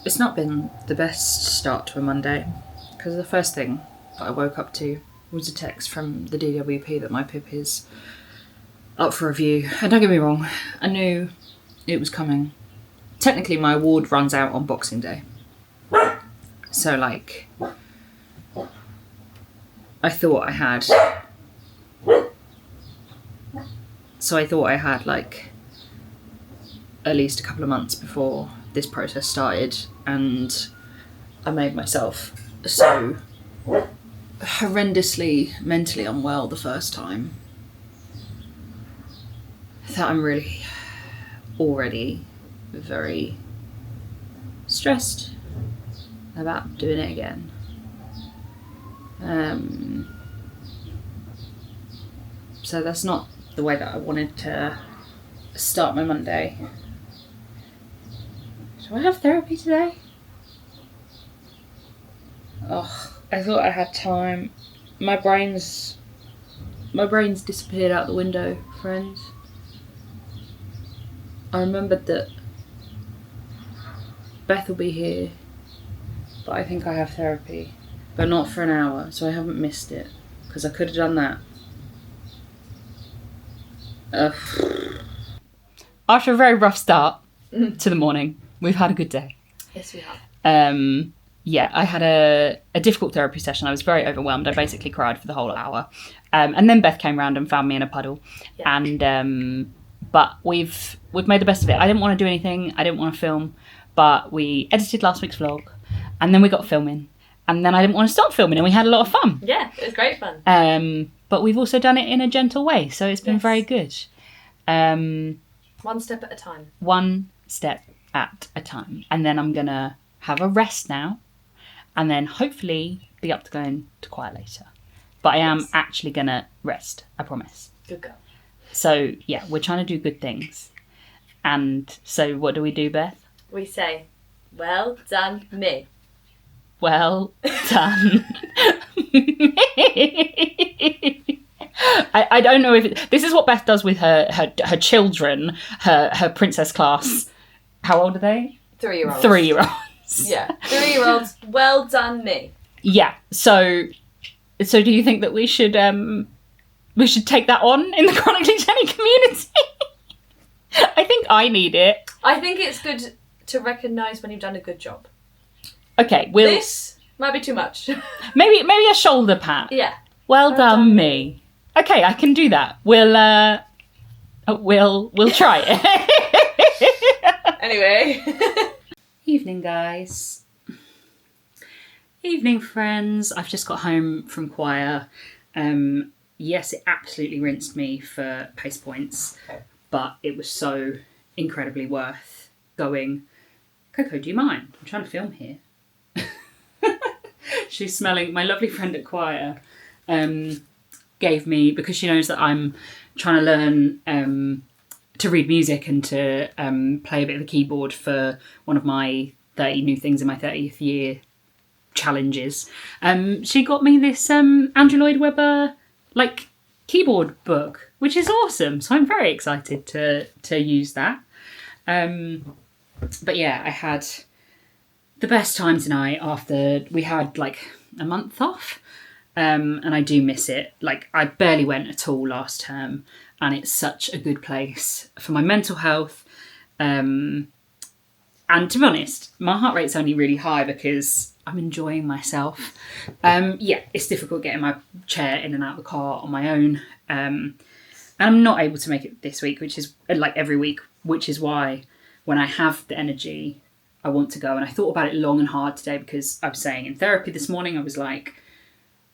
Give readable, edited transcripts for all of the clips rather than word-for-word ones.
It's not been the best start to a Monday, because the first thing that I woke up to was a text from the DWP that my PIP is up for review. And don't get me wrong, I knew it was coming. Technically, my award runs out on Boxing Day. So, like, I thought I had, like, at least a couple of months before this process started, and I made myself so horrendously mentally unwell the first time that I'm really already very stressed about doing it again. So that's not the way that I wanted to start my Monday. Do I have therapy today? Oh, I thought I had time. My brain's disappeared out the window, friends. I remembered that Beth will be here, but I think I have therapy, but not for an hour, so I haven't missed it, because I could have done that. After a very rough start to the morning, we've had a good day. Yes, we have. Yeah, I had a difficult therapy session. I was very overwhelmed. I basically cried for the whole hour. And then Beth came round and found me in a puddle. Yeah. And but we've made the best of it. I didn't want to do anything. I didn't want to film. But we edited last week's vlog. And then we got filming. And then I didn't want to stop filming, and we had a lot of fun. Yeah, it was great fun. But we've also done it in a gentle way, so it's been very good. One step at a time. One step at a time. And then I'm going to have a rest now, and then hopefully be up to going to choir later. But I am actually going to rest, I promise. Good girl. So, yeah, we're trying to do good things. And so what do we do, Beth? We say, well done, me. Well done. I don't know if this is what Beth does with her children, her princess class. How old are they? 3-year-olds. 3-year-olds. Yeah, 3-year-olds. Well done, me. Yeah. So do you think that we should take that on in the Chronically Jenni community? I think I need it. I think it's good to recognise when you've done a good job. Okay, This might be too much. maybe a shoulder pat. Yeah. Well done, me. Okay, I can do that. We'll try it. Anyway. Evening, guys. Evening, friends. I've just got home from choir. Yes, it absolutely rinsed me for pace points, but it was so incredibly worth going. Coco, do you mind? I'm trying to film here. She's smelling. My lovely friend at choir gave me, because she knows that I'm trying to learn to read music and to play a bit of the keyboard for one of my 30 new things in my 30th year challenges. She got me this Andrew Lloyd Webber keyboard book, which is awesome. So I'm very excited to use that. But yeah, I had the best time tonight after we had a month off. And I do miss it. I barely went at all last term, and it's such a good place for my mental health. And to be honest, my heart rate's only really high because I'm enjoying myself. Yeah, it's difficult getting my chair in and out of the car on my own. And I'm not able to make it this week, which is every week, which is why when I have the energy, I want to go. And I thought about it long and hard today, because I was saying in therapy this morning, I was like,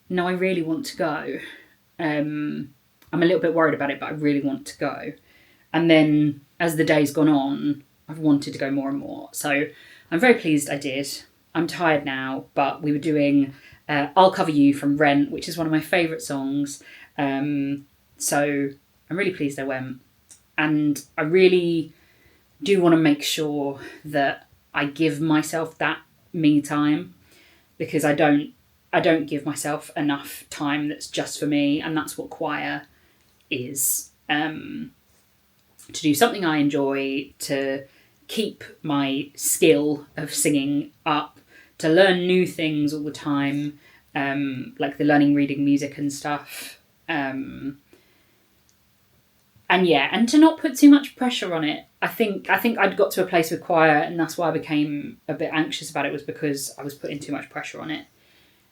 no, I really want to go. I'm a little bit worried about it, but I really want to go. And then as the day's gone on, I've wanted to go more and more. So I'm very pleased I did. I'm tired now, but we were doing I'll Cover You from Rent, which is one of my favourite songs. So I'm really pleased I went. And I really do want to make sure that I give myself that me time, because I don't give myself enough time that's just for me, and that's what choir is. To do something I enjoy, to keep my skill of singing up, to learn new things all the time, like the learning, reading, music and stuff. And to not put too much pressure on it. I think I'd got to a place with choir, and that's why I became a bit anxious about it, was because I was putting too much pressure on it.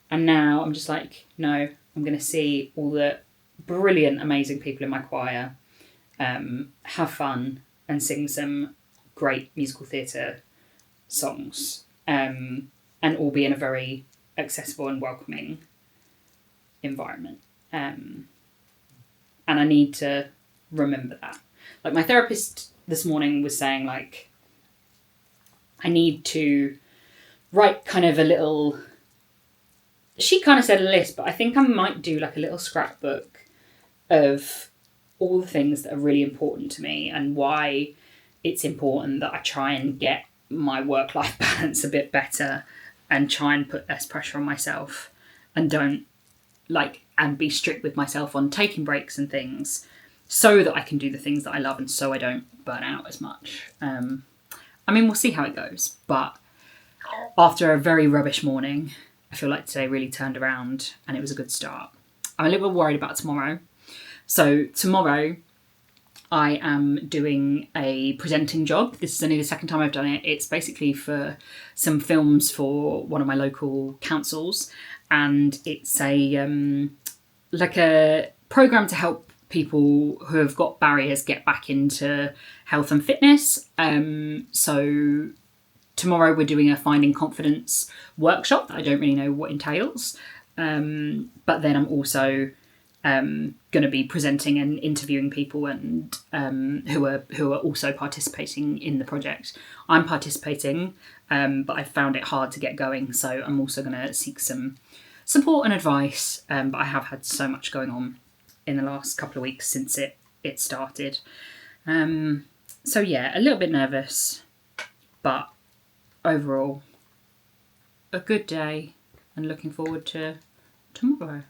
And now I'm just like, no, I'm going to see all the brilliant, amazing people in my choir, have fun and sing some great musical theatre songs, and all be in a very accessible and welcoming environment. And I need to remember that. Like, my therapist this morning was saying, like, I need to write kind of a little... She kind of said a list, but I think I might do like a little scrapbook of all the things that are really important to me and why it's important that I try and get my work-life balance a bit better and try and put less pressure on myself and and be strict with myself on taking breaks and things, so that I can do the things that I love and so I don't burn out as much. We'll see how it goes, but after a very rubbish morning, I feel like today really turned around and it was a good start. I'm a little bit worried about tomorrow. So tomorrow I am doing a presenting job. This is only the second time I've done it. It's basically for some films for one of my local councils, and it's a program to help people who have got barriers get back into health and fitness. So tomorrow we're doing a Finding Confidence workshop that I don't really know what entails. But then I'm also going to be presenting and interviewing people and who are also participating in the project. I'm participating, but I found it hard to get going, so I'm also going to seek some support and advice. But I have had so much going on in the last couple of weeks since it started. So yeah, a little bit nervous, but overall a good day and looking forward to tomorrow.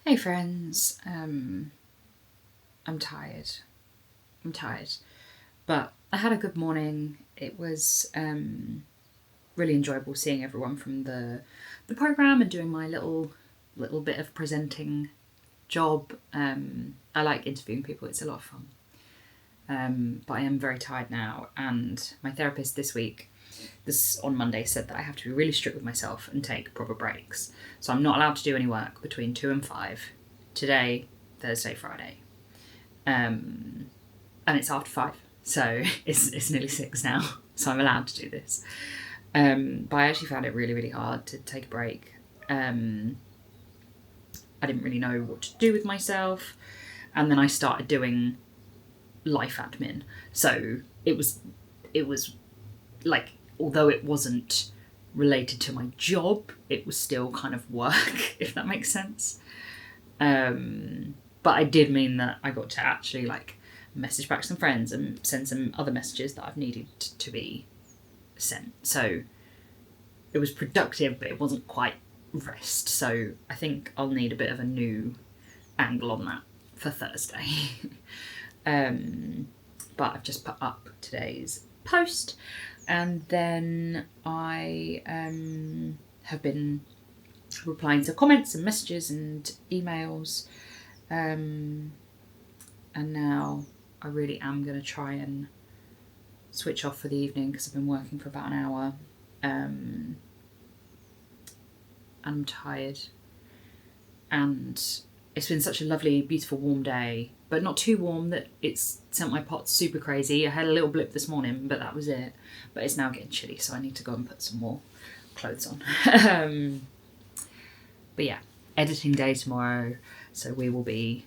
Hey friends, I'm tired. But I had a good morning. It was really enjoyable seeing everyone from the programme and doing my little bit of presenting job. I like interviewing people, it's a lot of fun. But I am very tired now, and my therapist this on Monday said that I have to be really strict with myself and take proper breaks. So I'm not allowed to do any work between 2 and 5 today, Thursday, Friday. And it's after 5, so it's nearly 6 now, so I'm allowed to do this. But I actually found it really, really hard to take a break. I didn't really know what to do with myself, and then I started doing life admin. So it was like, although it wasn't related to my job, it was still kind of work, if that makes sense. But it did mean that I got to actually message back some friends and send some other messages that I've needed to be sent. So it was productive, but it wasn't quite rest. So I think I'll need a bit of a new angle on that for Thursday. But I've just put up today's post, and then I have been replying to comments and messages and emails, and now I really am going to try and switch off for the evening because I've been working for about an hour, and I'm tired, and it's been such a lovely, beautiful, warm day, but not too warm that it's sent my pot super crazy. I had a little blip this morning, but that was it. But it's now getting chilly, so I need to go and put some more clothes on. But yeah, editing day tomorrow, so we will be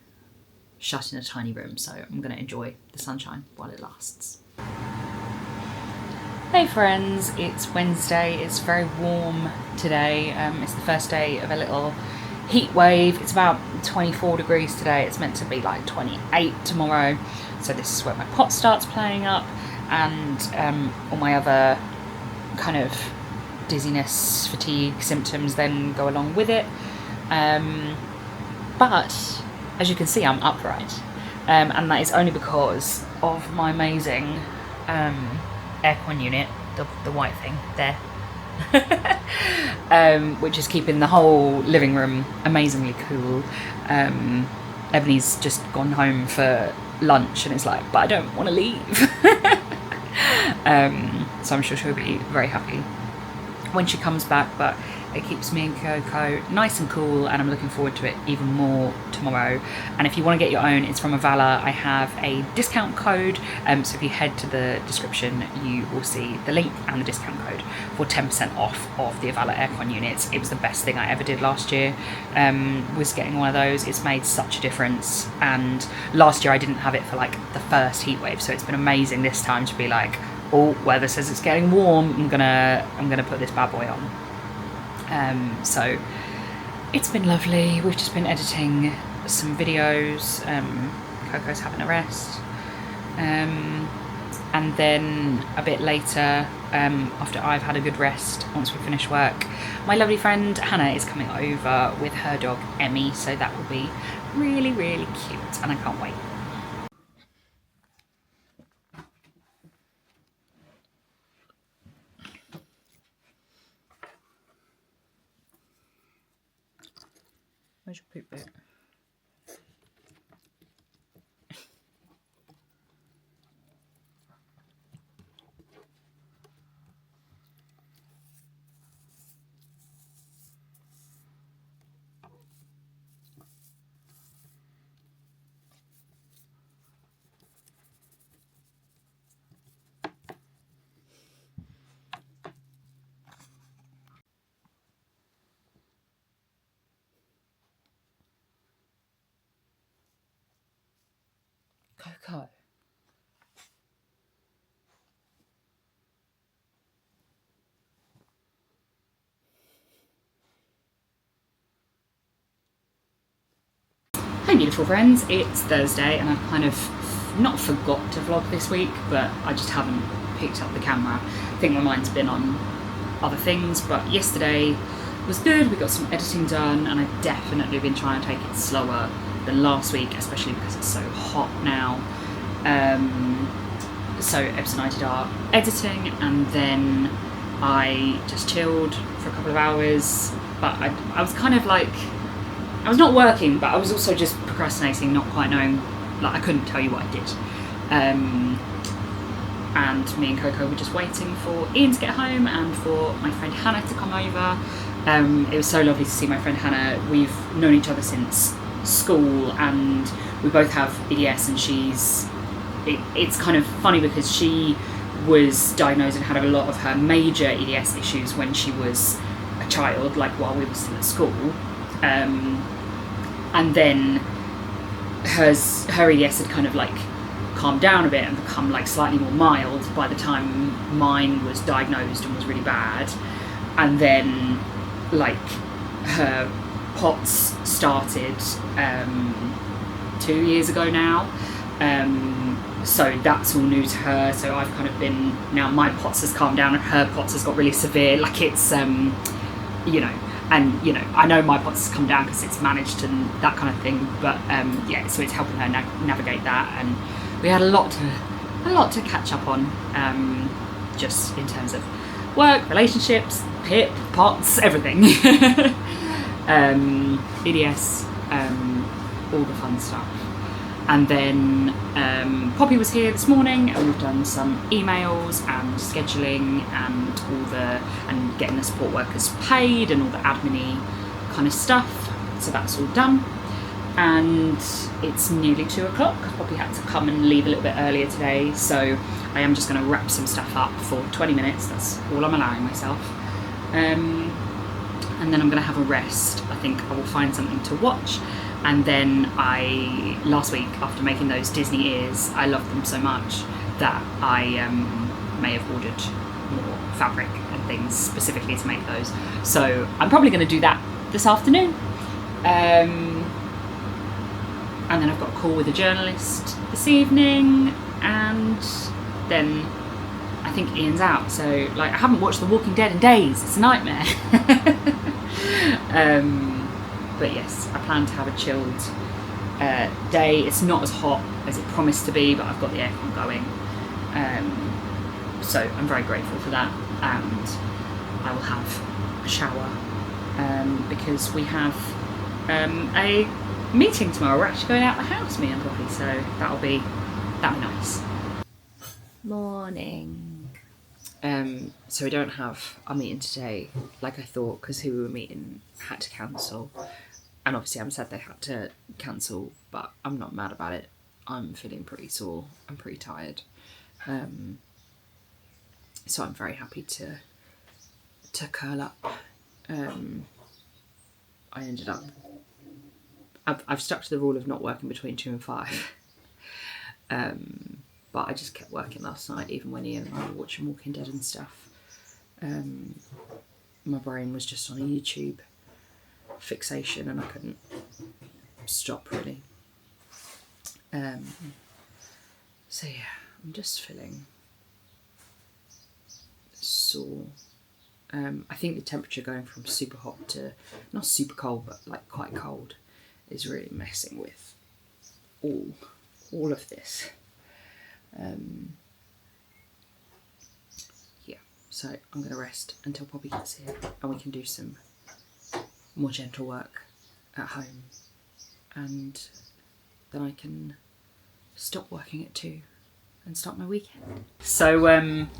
shut in a tiny room, so I'm going to enjoy the sunshine while it lasts. Hey friends, it's Wednesday. It's very warm today. It's the first day of a little heat wave. It's about 24 degrees today. It's meant to be like 28 tomorrow. So this is where my pot starts playing up, and all my other kind of dizziness, fatigue symptoms then go along with it. But as you can see, I'm upright, and that is only because of my amazing aircon unit, the white thing there, which is keeping the whole living room amazingly cool. Ebony's just gone home for lunch and it's like, but I don't want to leave. So I'm sure she'll be very happy when she comes back, but it keeps me and Coco nice and cool, and I'm looking forward to it even more tomorrow. And if you want to get your own, it's from Avala. I have a discount code, so if you head to the description you will see the link and the discount code for 10% off of the Avala aircon units. It was the best thing I ever did last year, was getting one of those. It's made such a difference, and last year I didn't have it for like the first heat wave, so it's been amazing this time to be like, oh, weather says it's getting warm, I'm gonna put this bad boy on. So it's been lovely. We've just been editing some videos. Coco's having a rest, and then a bit later, after I've had a good rest, once we finish work, my lovely friend Hannah is coming over with her dog Emmy, so that will be really, really cute, and I can't wait. Where's your poop bit? Coco. Hey beautiful friends, it's Thursday and I've kind of not forgot to vlog this week, but I just haven't picked up the camera. I think my mind's been on other things, but yesterday was good. We got some editing done, and I've definitely been trying to take it slower than last week, especially because it's so hot now. So Ebs and I did our editing, and then I just chilled for a couple of hours, but I was kind of like, I was not working, but I was also just procrastinating, not quite knowing, like I couldn't tell you what I did. And me and Coco were just waiting for Ian to get home and for my friend Hannah to come over. It was so lovely to see my friend Hannah. We've known each other since school, and we both have EDS, and it's kind of funny because she was diagnosed and had a lot of her major EDS issues when she was a child, like while we were still at school. And then her EDS had kind of like calmed down a bit and become like slightly more mild by the time mine was diagnosed and was really bad. And then like her POTS started 2 years ago now, so that's all new to her. So I've kind of been, now my POTS has calmed down and her POTS has got really severe, like it's you know, and you know, I know my POTS has come down because it's managed and that kind of thing, but yeah, so it's helping her navigate that. And we had a lot to catch up on, just in terms of work, relationships, PIP, POTS, everything. EDS, all the fun stuff. And then Poppy was here this morning, and we've done some emails and scheduling and getting the support workers paid and all the admin-y kind of stuff. So that's all done. And it's nearly 2 o'clock. Poppy had to come and leave a little bit earlier today, so I am just going to wrap some stuff up for 20 minutes. That's all I'm allowing myself. And then I'm going to have a rest. I think I will find something to watch. And then last week, after making those Disney ears, I loved them so much that I may have ordered more fabric and things specifically to make those. So I'm probably going to do that this afternoon. And then I've got a call with a journalist this evening, and then I think Ian's out. So like, I haven't watched The Walking Dead in days. It's a nightmare. But yes, I plan to have a chilled day. It's not as hot as it promised to be, but I've got the aircon going. So I'm very grateful for that, and I will have a shower because we have a meeting tomorrow. We're actually going out the house, me and Poppy, so that'll be nice. Morning. So we don't have our meeting today like I thought, because who we were meeting had to cancel, and obviously I'm sad they had to cancel, but I'm not mad about it. I'm feeling pretty sore. I'm pretty tired, so I'm very happy to curl up. I ended up. I've stuck to the rule of not working between 2 and 5. But I just kept working last night, even when Ian and I were watching Walking Dead and stuff. My brain was just on a YouTube fixation, and I couldn't stop really. So yeah, I'm just feeling sore. I think the temperature going from super hot to not super cold, but like quite cold, is really messing with all of this. Yeah, so I'm going to rest until Poppy gets here, and we can do some more gentle work at home, and then I can stop working at 2 and start my weekend. So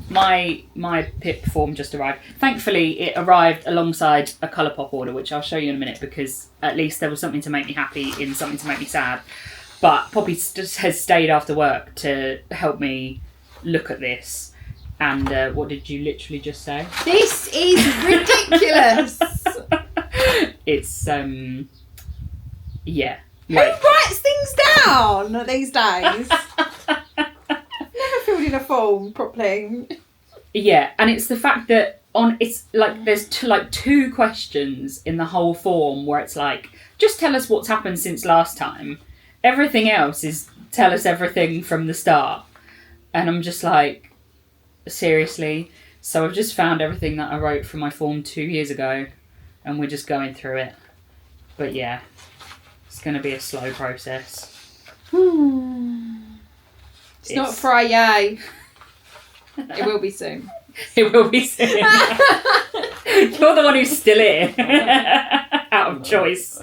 my PIP form just arrived. Thankfully it arrived alongside a ColourPop order, which I'll show you in a minute, because at least there was something to make me happy in something to make me sad. But Poppy just has stayed after work to help me look at this. And what did you literally just say? This is ridiculous. It's yeah. Who writes things down these days? Never filled in a form properly. Yeah, and it's the fact that it's like there's two questions in the whole form where it's like, just tell us what's happened since last time. Everything else is tell us everything from the start. And I'm just like, seriously? So I've just found everything that I wrote for my form 2 years ago, and we're just going through it. But yeah, it's going to be a slow process. It's not Friday. It will be soon. It will be soon. You're the one who's still here. Out of choice.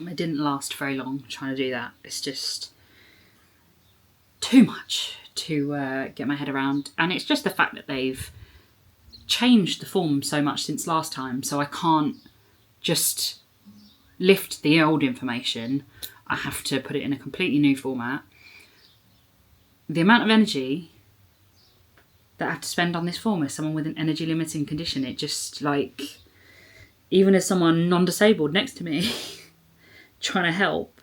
It didn't last very long trying to do that. It's just too much to get my head around. And it's just the fact that they've changed the form so much since last time, so I can't just lift the old information. I have to put it in a completely new format. The amount of energy that I have to spend on this form as someone with an energy limiting condition, it just, like, even as someone non-disabled next to me trying to help,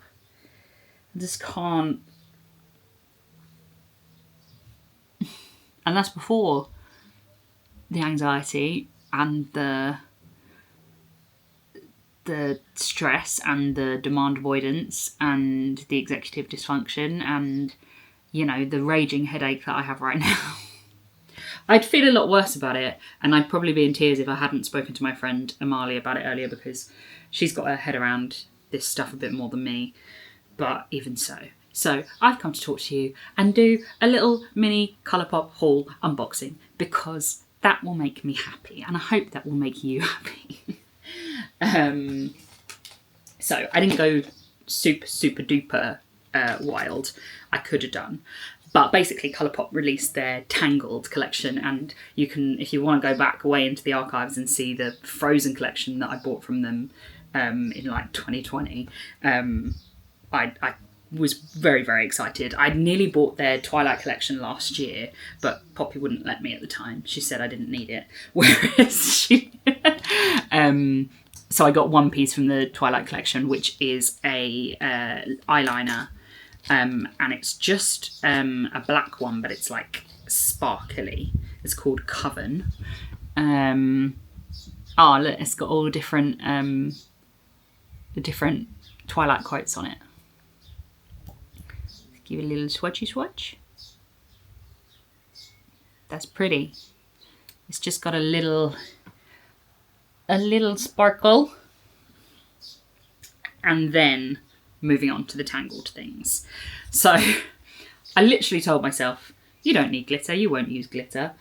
I just can't. And that's before the anxiety and the stress and the demand avoidance and the executive dysfunction and, you know, the raging headache that I have right now. I'd feel a lot worse about it, and I'd probably be in tears if I hadn't spoken to my friend Amali about it earlier, because she's got her head around this stuff a bit more than me. But even so. So I've come to talk to you and do a little mini ColourPop haul unboxing, because that will make me happy, and I hope that will make you happy. So I didn't go super duper wild. I could have done. But basically ColourPop released their Tangled collection, and you can, if you want to go back way into the archives and see the Frozen collection that I bought from them in like 2020, I was very, very excited. I'd nearly bought their Twilight collection last year, but Poppy wouldn't let me at the time. She said I didn't need it. Whereas she... so I got one piece from the Twilight collection, which is a eyeliner. And it's just a black one, but it's like sparkly. It's called Coven. Oh, look, it's got all the different Twilight quotes on it. Give it a little swatchy swatch. That's pretty. It's just got a little sparkle. And then moving on to the Tangled things. So I literally told myself, you don't need glitter, you won't use glitter.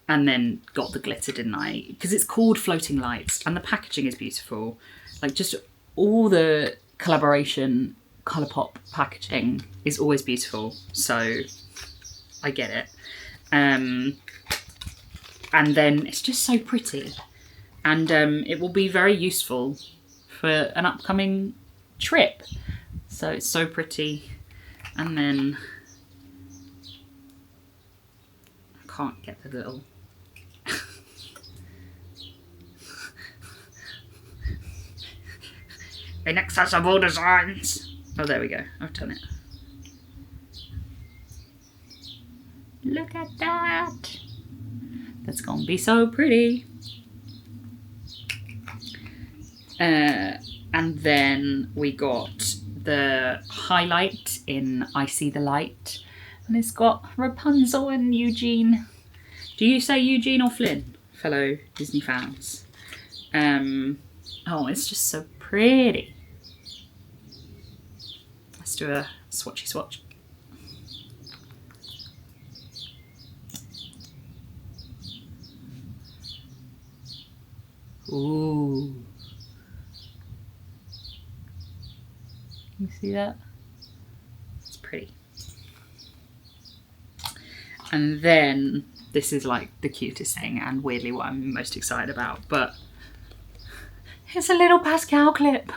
And then got the glitter, didn't I? Because it's called Floating Lights and the packaging is beautiful. Like just all the collaboration ColourPop packaging is always beautiful. So I get it. And then it's just so pretty. And it will be very useful for an upcoming trip. So it's so pretty. And then I can't get the little inaccessible designs. Oh, there we go. I've done it. Look at that. That's gonna be so pretty. And then we got the highlight in I See the Light. And it's got Rapunzel and Eugene. Do you say Eugene or Flynn, fellow Disney fans? Oh, it's just so pretty. Let's do a swatchy swatch. Ooh. You see that? It's pretty. And then this is like the cutest thing and weirdly what I'm most excited about, but it's a little Pascal clip.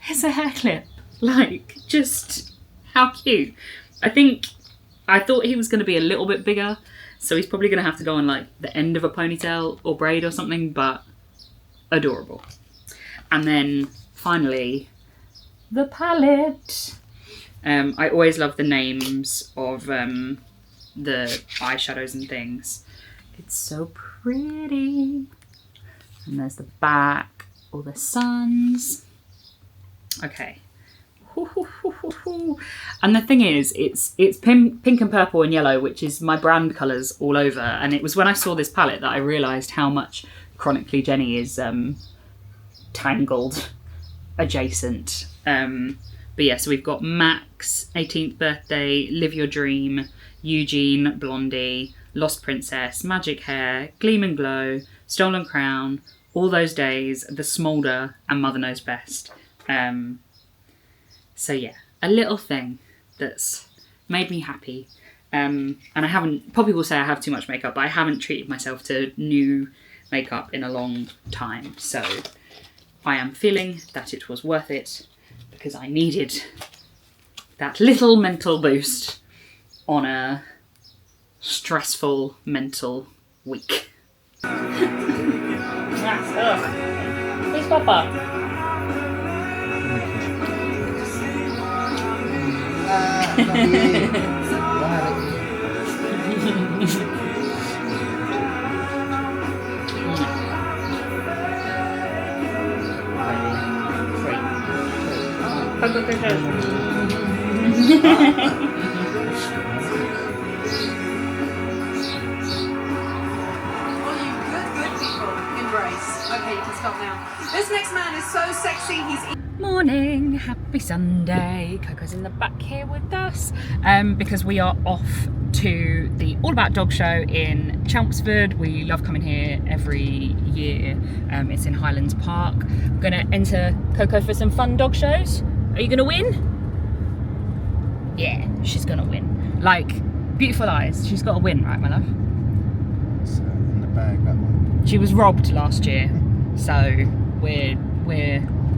It's a hair clip. Like, just how cute. I thought he was going to be a little bit bigger, so he's probably going to have to go on like the end of a ponytail or braid or something, but adorable. And then finally, the palette. I always love the names of the eyeshadows and things. It's so pretty. And there's the back, all the suns. Okay. And the thing is, it's pink and purple and yellow, which is my brand colours all over. And it was when I saw this palette that I realised how much Chronically Jenni is Tangled adjacent. But yeah, so we've got Max, 18th birthday, Live Your Dream, Eugene, Blondie, Lost Princess, Magic Hair, Gleam and Glow, Stolen Crown, All Those Days, The Smolder, and Mother Knows Best. So yeah, a little thing that's made me happy. And I haven't, Poppy will say I have too much makeup, but I haven't treated myself to new makeup in a long time. So I am feeling that it was worth it because I needed that little mental boost on a stressful mental week. Please, Papa. Okay, you can stop now. This next man is so sexy, he's... Morning, happy Sunday. Coco's in the back here with us because we are off to the All About Dog Show in Chelmsford. We love coming here every year. It's in Highlands Park. We're going to enter Coco for some fun dog shows. Are you going to win? Yeah, she's going to win. Like, beautiful eyes. She's got to win, right, my love? It's in the bag, that one. She was robbed last year, so we're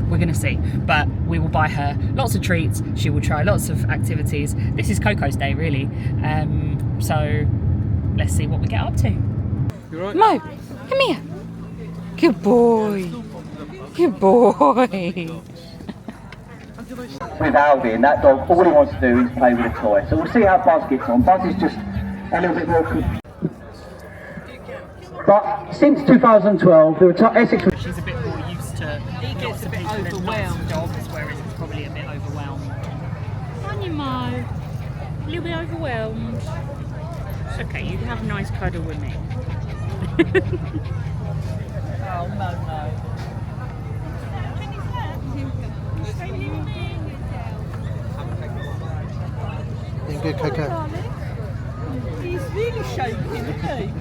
going to see, but we will buy her lots of treats. She will try lots of activities. This is Coco's day, really. So let's see what we get up to. You right? Mo, come here. Good boy. Good boy. With Alvin, that dog, all he wants to do is play with a toy. So we'll see how Buzz gets on. Buzz is just a little bit more... But since 2012, the Essex... She's a bit more used to... He gets a bit overwhelmed. Dogs, whereas it's probably a bit overwhelmed. Aren't you, Mo? A little bit overwhelmed. It's okay, you can have a nice cuddle with me. Oh, no. Been good, Coco. He's really shaking, isn't he?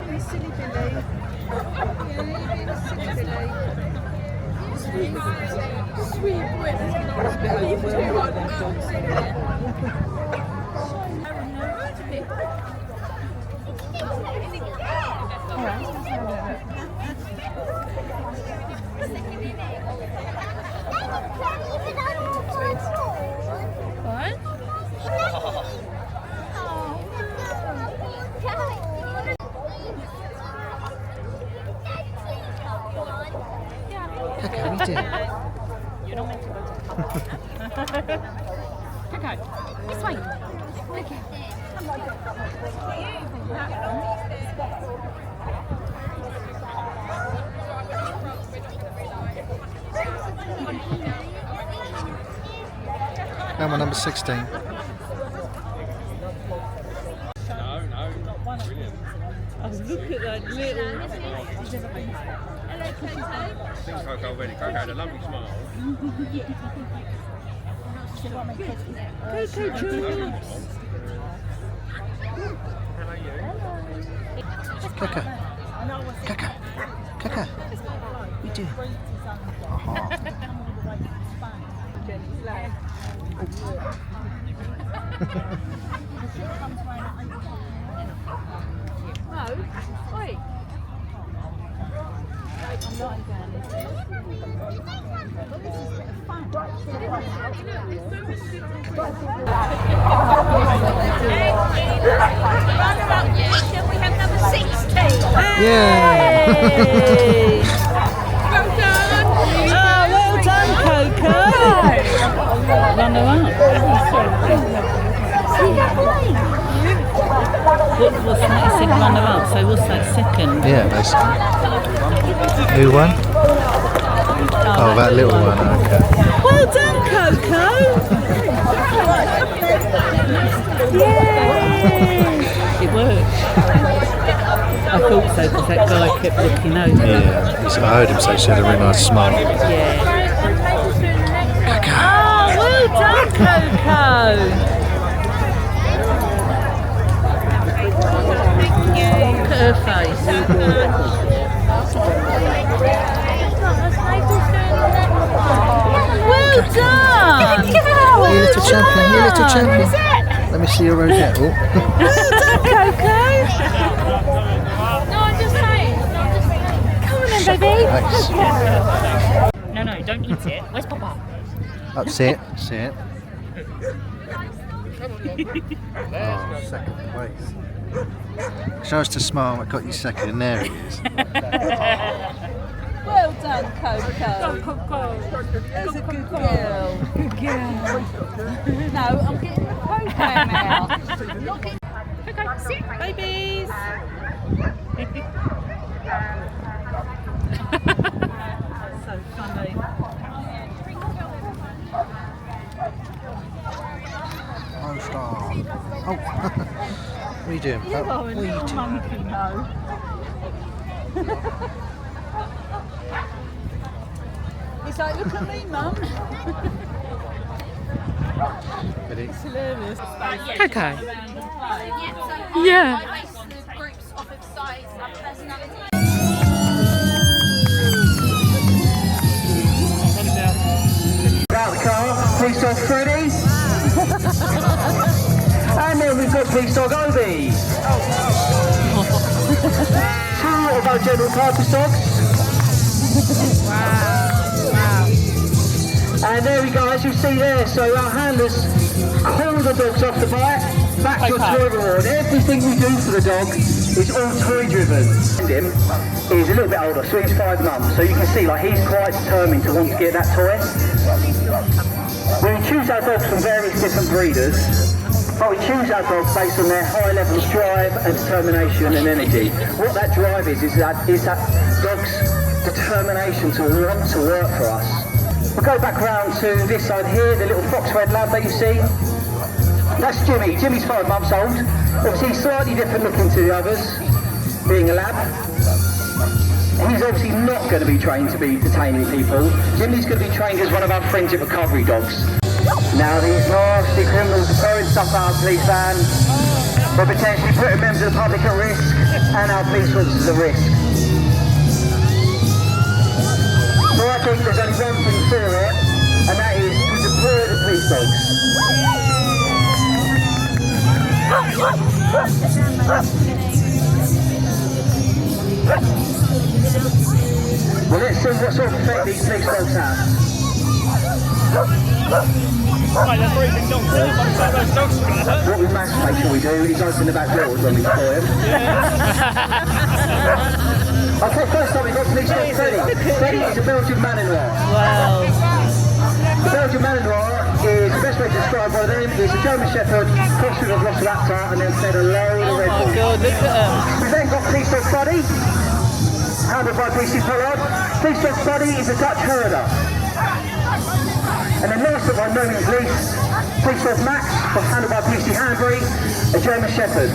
You silly Billy. Yeah, you've been a silly Billy. Sweet boy. It's a bit overwhelming by them dogs, isn't it? Coco, what are you doing? You're not meant to go to Coco, this way. Okay. Now my number 16. Oh, look at that little... Thanks, Coco, already. Coco had a lovely smile. Coco Jules. Coco. Coco. Coco. What are you doing? No, wait. Shall we have number 16? Yeah! Well done, Coco. Run around. What's next in run around? So what's that second? Yeah, basically. Who won? Oh, that little one, okay. Well done, Coco. Yay! It worked. I thought so because that guy kept looking over. Yeah, I heard him say she had a really nice smile. Yeah. Oh, well done, Coco. Look at her face. Well done! You little champion, you little champion. Let me see your rosette. Oh. Well done, Coco! No, I'm just saying. Come on then, baby. Nice. No, don't eat it. Where's Papa? Oh, see it, see it. Oh, second place. Show us to smile, I got you second, and there he is. Well done, Coco. That's a good girl. Good girl. No, I'm getting the program out. Coco, sit, babies. So funny. Oh, star. Oh, what are you doing? You're What are a you little doing? monkey, no. He's like, look at me, Mum. Ready? It's hilarious. Coco. Yeah. I base the groups off of size and personality. Out the car, police dog Freddy. And then we've got police dog Obi. Two of our general purpose dogs. And there we go, as you see there, so our handlers call the dogs off the bike, back to a toy reward. Everything we do for the dog is all toy driven. Him is a little bit older, so he's 5 months, so you can see like he's quite determined to want to get that toy. We choose our dogs from various different breeders, But we choose our dogs based on their high level of drive and determination and energy. What that drive is that dog's determination to want to work for us. We'll go back round to this side here, the little fox red lab that you see. That's Jimmy. Jimmy's 5 months old. Obviously slightly different looking to the others, being a lab. He's obviously not going to be trained to be detaining people. Jimmy's going to be trained as one of our forensic recovery dogs. Now these nasty criminals are throwing stuff at our police van. We're potentially putting members of the public at risk and our police officers at risk. So I think there's only one thing for it, and that is to deploy the police dogs. Well, let's see what sort of effect these police dogs have. Right, they're breathing dogs. Those dogs are going to hurt. What we must make sure we do is open the back doors when we deploy them. Okay, first up we've got police dog Freddie. Freddie is a Belgian Malinois. Wow. The Belgian Malinois is the best way to describe one of them. It's a German Shepherd, crossed with a Velociraptor, and then fed a load of Red Bull. God, look at them. We've then got police dog Buddy, handled by PC Pollard. Police dog Buddy is a Dutch herder. And then last but by no means least, police dog Max, handled by PC Hanbury, a German Shepherd.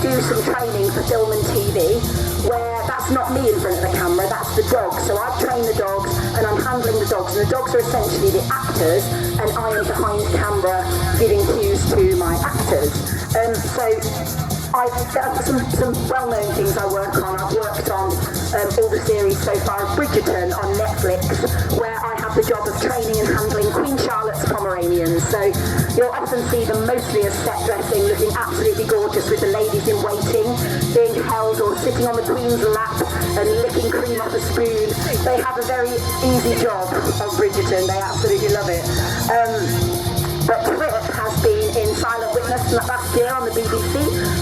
Do some training for film and TV, where that's not me in front of the camera, that's the dogs. So I train the dogs and I'm handling the dogs, and the dogs are essentially the actors, and I am behind camera giving cues to my actors. There are some well-known things I work on. I've worked on all the series so far of Bridgerton on Netflix, where I have the job of training and handling Queen Charlotte's Pomeranians. So you'll often see them mostly as set dressing, looking absolutely gorgeous with the ladies in waiting, being held or sitting on the Queen's lap and licking cream off a spoon. They have a very easy job on Bridgerton. They absolutely love it. But PIP has been in Silent Witness last year on the BBC,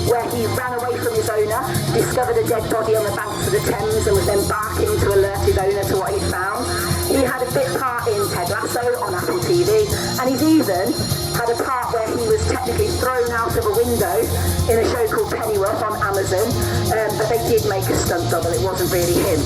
where he ran away from his owner, discovered a dead body on the banks of the Thames, and was then barking to alert his owner to what he found. He had a bit part in Ted Lasso on Apple TV, and he's even had a part where he was technically thrown out of a window in a show called Pennyworth on Amazon, but they did make a stunt double, it wasn't really him.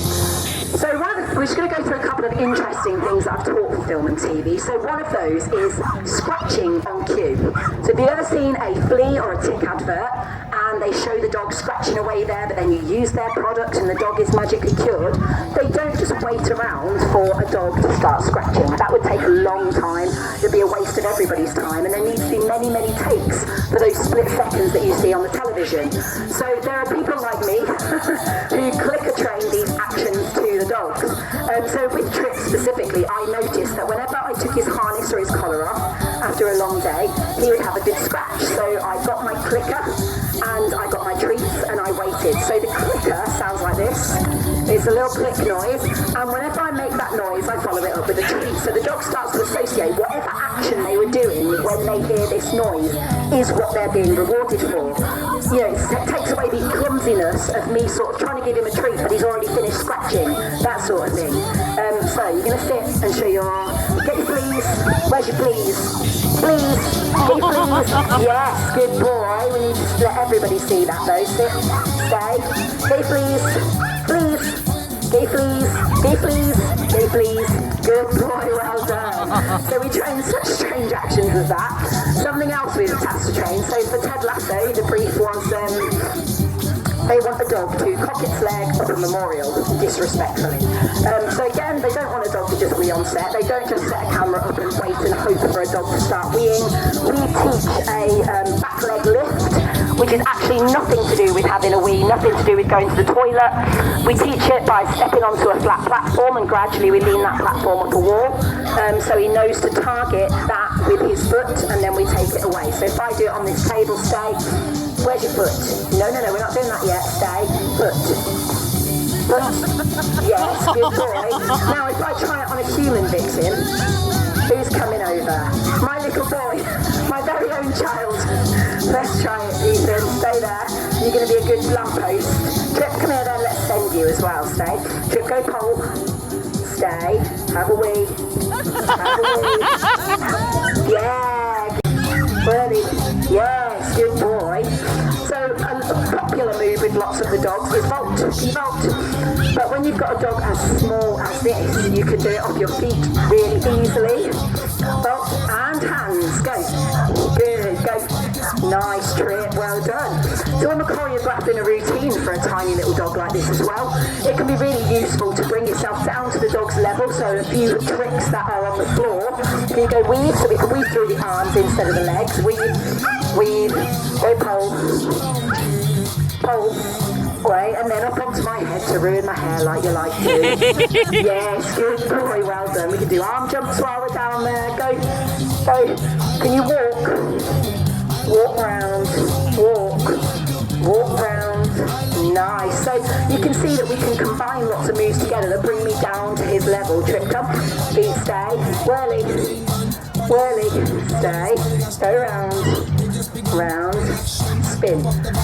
So we're just going to go through a couple of interesting things that I've taught for film and TV. So one of those is scratching on cue. So have you ever seen a flea or a tick advert and they show the dog scratching away there, but then you use their product and the dog is magically cured? They don't just wait around for a dog to start scratching. That would take a long time. It would be a waste of everybody's time, and there needs to be many, many takes for those split seconds that you see on the television. So there are people like me who clicker train these actions to the dogs. So with Trip specifically, I noticed that whenever I took his harness or his collar off after a long day, he would have a good scratch. So I got my clicker and I got my treats and I waited. So the clicker sounds like this. It's a little click noise, and whenever I make that noise, I follow it up with a treat. So the dog starts to associate whatever action they were doing when they hear this noise is what they're being rewarded for. You know, it takes away the clumsiness of me sort of trying to give him a treat, but he's already finished scratching, that sort of thing. So you're going to sit and show your, get your please, where's your please? Please, get your please. Yes, good boy. We need to let everybody see that though. Sit, stay, get your please, please, get your please, get your please, get your please. Good boy, well done. So we train such strange actions as that. Something else we were tasked to train. So for Ted Lasso, the brief was they want the dog to cock its leg up a memorial, disrespectfully. So again, they don't want a dog to just wee on set. They don't just set a camera up and wait and hope for a dog to start weeing. We teach a back leg lift, which is actually nothing to do with having a wee, nothing to do with going to the toilet. We teach it by stepping onto a flat platform, and gradually we lean that platform up a wall. So he knows to target that with his foot, and then we take it away. So if I do it on this table, stay. Where's your foot? No, we're not doing that yet. Stay. Foot. Foot. Yes, good boy. Now, if I try it on a human victim, who's coming over? My little boy. My very own child. Let's try it, Ethan. Stay there. You're going to be a good lamppost. Trip, come here then. Let's send you as well. Stay. Trip, go pole. Stay. Have a wee. Have a wee. Yeah. Well of the dogs is vault. You vault. But when you've got a dog as small as this, you can do it off your feet really easily. Vault and hands. Go. Good. Go. Nice trip. Well done. So when we're choreographing a routine for a tiny little dog like this as well, it can be really useful to bring yourself down to the dog's level. So a few tricks that are on the floor. Can you go weave? So we can weave through the arms instead of the legs. Weave. Go pole. Pole. Right, and then up onto my head to ruin my hair like you like to. Yes, good boy, well done. We can do arm jumps while we're down there. Go. Go. Can you walk? Walk round. Walk round. Nice. So you can see that we can combine lots of moves together that bring me down to his level. Trip up. Feet stay. Whirly. Stay. Go round. Spin.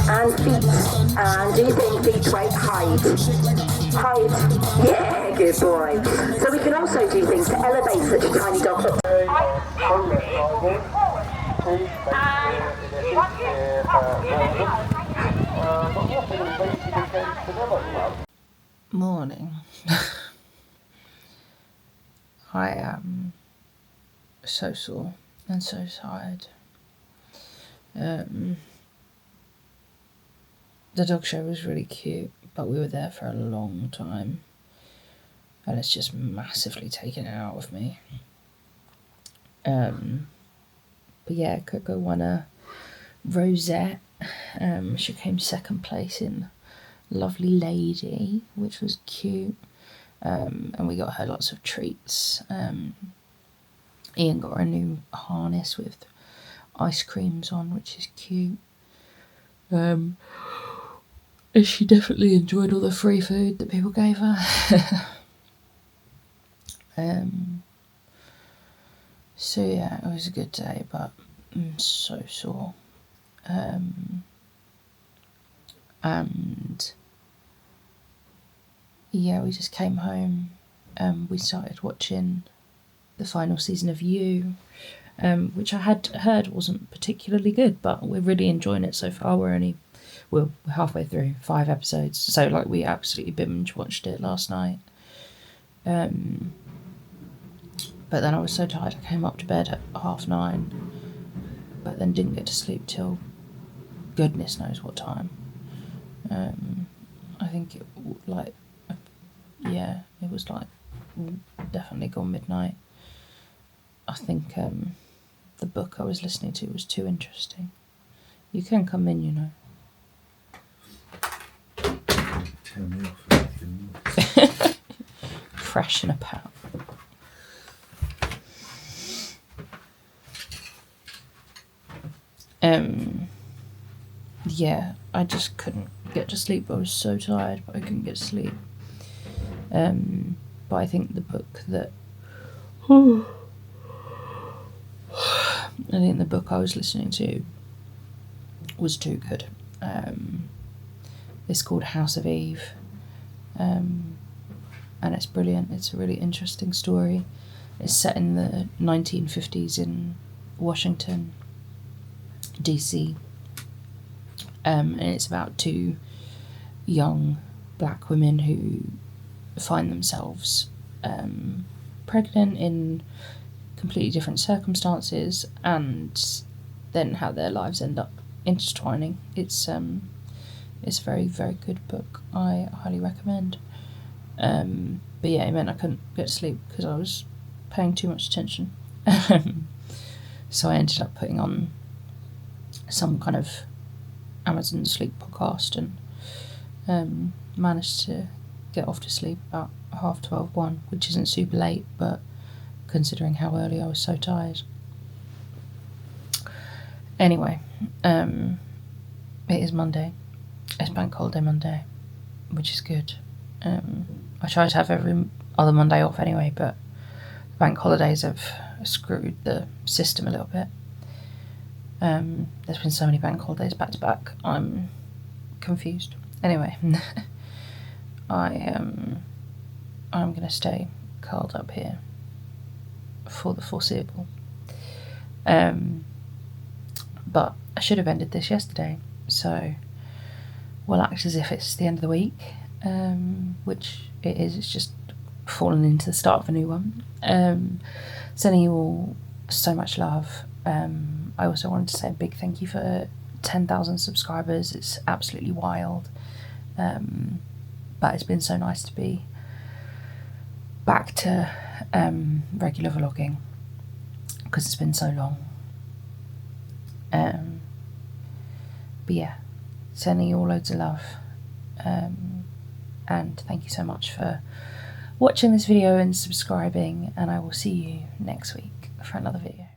And feet. And do you think feet weight? Hide. Yeah, good boy. So we can also do things to elevate such a tiny dog up. Morning. I am so sore and so tired. The dog show was really cute, but we were there for a long time, and it's just massively taken it out of me. But yeah, Coco won a rosette. She came second place in Lovely Lady, which was cute. And we got her lots of treats. Ian got her a new harness with ice creams on, which is cute. And she definitely enjoyed all the free food that people gave her. So yeah, it was a good day, but I'm so sore. And yeah, we just came home and we started watching the final season of You, which I had heard wasn't particularly good, but we're really enjoying it so far. We're halfway through 5 episodes, so like we absolutely binge watched it last night. But then I was so tired I came up to bed at 9:30, but then didn't get to sleep till goodness knows what time. I think it was like definitely gone midnight. I think the book I was listening to was too interesting. You can come in, you know. Turn me off. Fresh and about. Yeah, I just couldn't get to sleep. I was so tired, but I couldn't get to sleep. But I think the book that I was listening to was too good. It's called House of Eve, and it's brilliant. It's a really interesting story. It's set in the 1950s in Washington, DC, and it's about 2 young black women who find themselves pregnant in completely different circumstances, and then how their lives end up intertwining. It's a very, very good book. I highly recommend. But yeah, it meant I couldn't get to sleep because I was paying too much attention. So I ended up putting on some kind of Amazon sleep podcast and managed to get off to sleep about 12:30, 1, which isn't super late, but considering how early I was so tired. Anyway, it is Monday. It's Bank Holiday Monday, which is good. I try to have every other Monday off anyway, but bank holidays have screwed the system a little bit. There's been so many bank holidays back to back, I'm confused. Anyway, I'm going to stay curled up here for the foreseeable. But I should have ended this yesterday, so will act as if it's the end of the week, which it is. It's just fallen into the start of a new one. Sending you all so much love. I also wanted to say a big thank you for 10,000 subscribers. It's absolutely wild, but it's been so nice to be back to regular vlogging because it's been so long. But yeah, sending you all loads of love, and thank you so much for watching this video and subscribing, and I will see you next week for another video.